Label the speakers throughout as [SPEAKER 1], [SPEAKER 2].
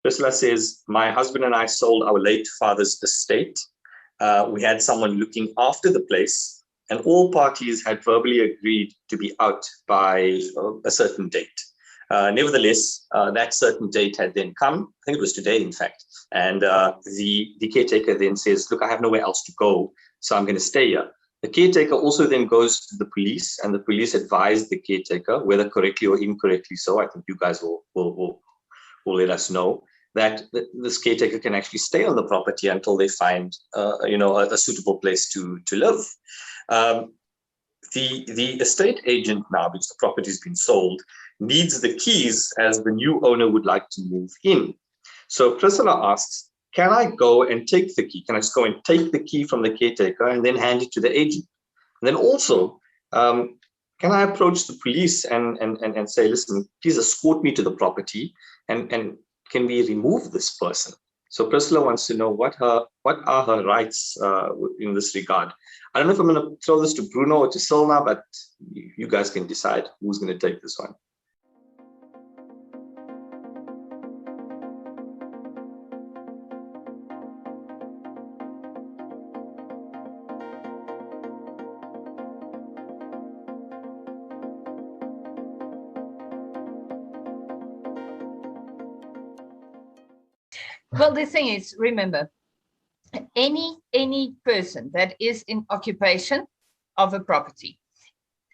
[SPEAKER 1] Priscilla says, my husband and I sold our late father's estate. We had someone looking after the place, and all parties had verbally agreed to be out by a certain date. Nevertheless, that certain date had then come. I think it was today, in fact. And the caretaker then says, look, I have nowhere else to go, so I'm going to stay here. The caretaker also then goes to the police, and the police advise the caretaker, whether correctly or incorrectly so, I think you guys will let us know, that this caretaker can actually stay on the property until they find a suitable place to live. The estate agent now, because the property has been sold, needs the keys as the new owner would like to move in. So Priscilla asks, can I go and take the key? Can I just go and take the key from the caretaker and then hand it to the agent? And then also, can I approach the police and say, listen, please escort me to the property and can we remove this person? So Priscilla wants to know what are her rights in this regard. I don't know if I'm going to throw this to Bruno or to Cilna, but you guys can decide who's going to take this one.
[SPEAKER 2] Well, the thing is, remember, any person that is in occupation of a property,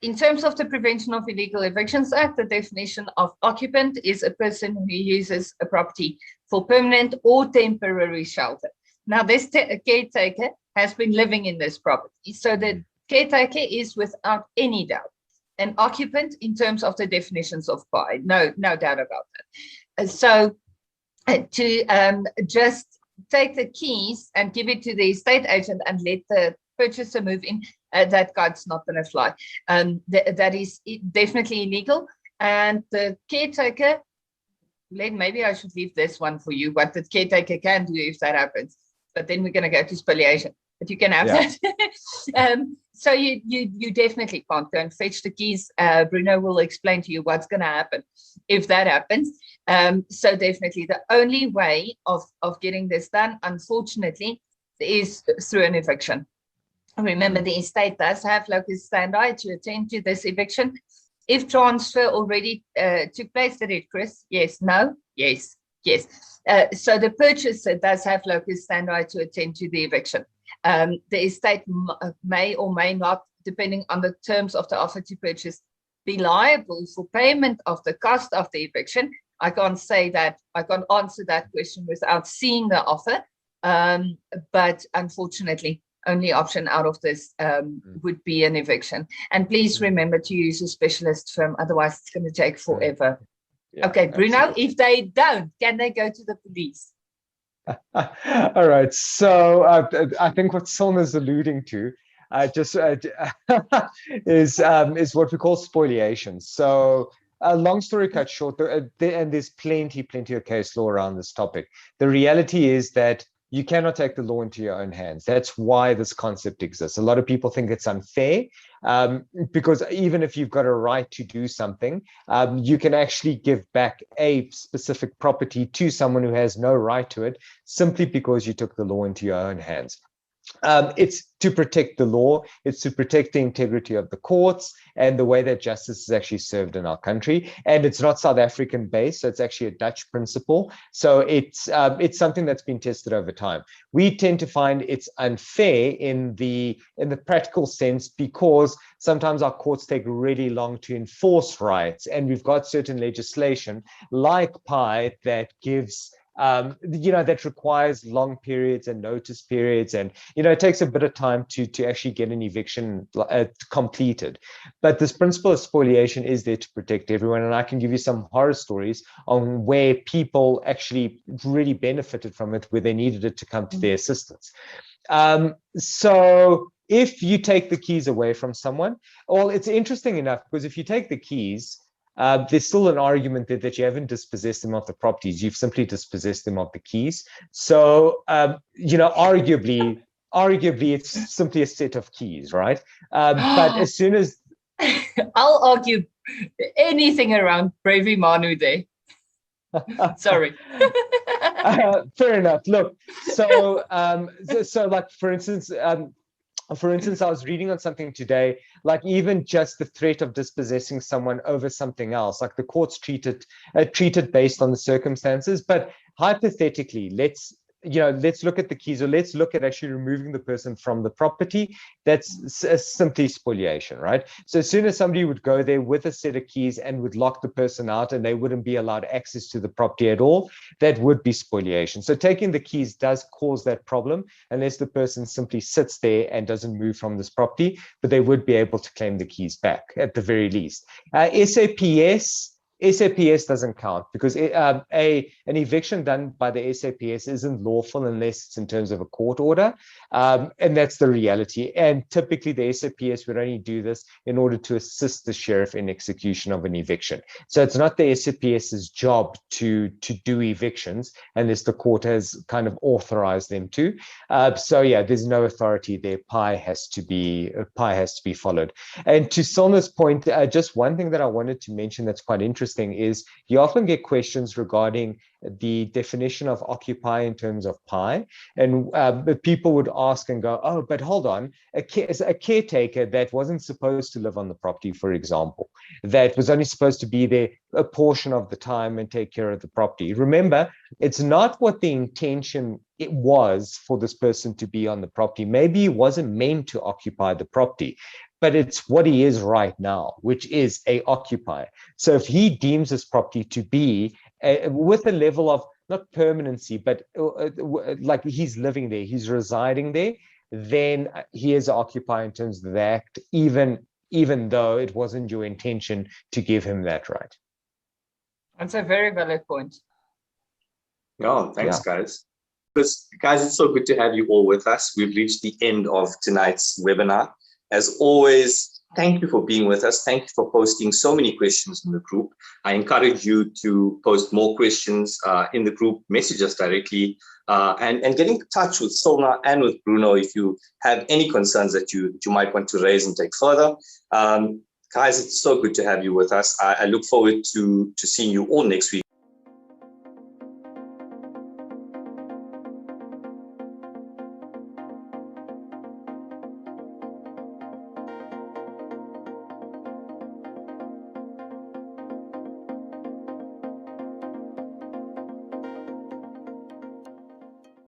[SPEAKER 2] in terms of the Prevention of Illegal Evictions Act, the definition of occupant is a person who uses a property for permanent or temporary shelter. Now, this caretaker has been living in this property, so the caretaker is without any doubt an occupant in terms of the definitions of PI. No doubt about that. So to just take the keys and give it to the estate agent and let the purchaser move in, that card's not going to fly. That is definitely illegal. And the caretaker, maybe I should leave this one for you, what the caretaker can do if that happens. But then we're going to go to spoliation. But you can have that. So you definitely can't go and fetch the keys. Bruno will explain to you what's going to happen if that happens. So definitely the only way of getting this done, unfortunately, is through an eviction. Remember, the estate does have locus standi to attend to this eviction. If transfer already took place, did it, Chris? Yes, no, yes. So the purchaser does have locus standi to attend to the eviction. The estate may or may not, depending on the terms of the offer to purchase, be liable for payment of the cost of the eviction. I can't say that, I can't answer that question without seeing the offer. But unfortunately, only option out of this would be an eviction. And please remember to use a specialist firm, otherwise it's going to take forever. Yeah, okay, Bruno, absolutely. If they don't, can they go to the police?
[SPEAKER 3] All right. So I think what Cilna's alluding to is what we call spoliation. So long story cut short, and there's plenty of case law around this topic. The reality is that you cannot take the law into your own hands. That's why this concept exists. A lot of people think it's unfair because even if you've got a right to do something, you can actually give back a specific property to someone who has no right to it simply because you took the law into your own hands. It's to protect the law, it's to protect the integrity of the courts and the way that justice is actually served in our country. And it's not South African based, so it's actually a Dutch principle. So it's something that's been tested over time. We tend to find it's unfair in the practical sense because sometimes our courts take really long to enforce rights, and we've got certain legislation like PI that gives that requires long periods and notice periods, and it takes a bit of time to actually get an eviction completed. But this principle of spoliation is there to protect everyone, and I can give you some horror stories on where people actually really benefited from it, where they needed it to come to their assistance. So if you take the keys away from someone, well, it's interesting enough because if you take the keys, there's still an argument that you haven't dispossessed them of the properties. You've simply dispossessed them of the keys. So, arguably, it's simply a set of keys, right? But as soon as...
[SPEAKER 2] I'll argue anything around Bravi Manu there. Sorry.
[SPEAKER 3] Fair enough. Look, so like for instance, I was reading on something today, like even just the threat of dispossessing someone over something else, like the courts treat it based on the circumstances. But hypothetically, let's look at the keys, or let's look at actually removing the person from the property. That's simply spoliation, right? So as soon as somebody would go there with a set of keys and would lock the person out and they wouldn't be allowed access to the property at all, that would be spoliation. So taking the keys does cause that problem unless the person simply sits there and doesn't move from this property, but they would be able to claim the keys back at the very least. SAPS doesn't count because an eviction done by the SAPS isn't lawful unless it's in terms of a court order. And that's the reality. And typically the SAPS would only do this in order to assist the sheriff in execution of an eviction. So it's not the SAPS's job to do evictions unless the court has kind of authorized them to. So yeah, there's no authority there. PI has to be followed. And to Cilna's point, just one thing that I wanted to mention that's quite interesting is you often get questions regarding the definition of occupy in terms of PI, and people would ask and go, oh, but hold on, a caretaker that wasn't supposed to live on the property, for example, that was only supposed to be there a portion of the time and take care of the property. Remember, it's not what the intention it was for this person to be on the property. Maybe he wasn't meant to occupy the property, but it's what he is right now, which is a occupier. So if he deems his property to be with a level of not permanency, but like he's living there, he's residing there, then he is an occupier in terms of the act, even though it wasn't your intention to give him that right.
[SPEAKER 2] That's a very valid point.
[SPEAKER 1] Oh, thanks, guys. Guys, it's so good to have you all with us. We've reached the end of tonight's webinar. As always, thank you for being with us. Thank you for posting so many questions in the group. I encourage you to post more questions in the group, message us directly, and get in touch with Cilna and with Bruno if you have any concerns that you might want to raise and take further. Guys, it's so good to have you with us. I look forward to seeing you all next week.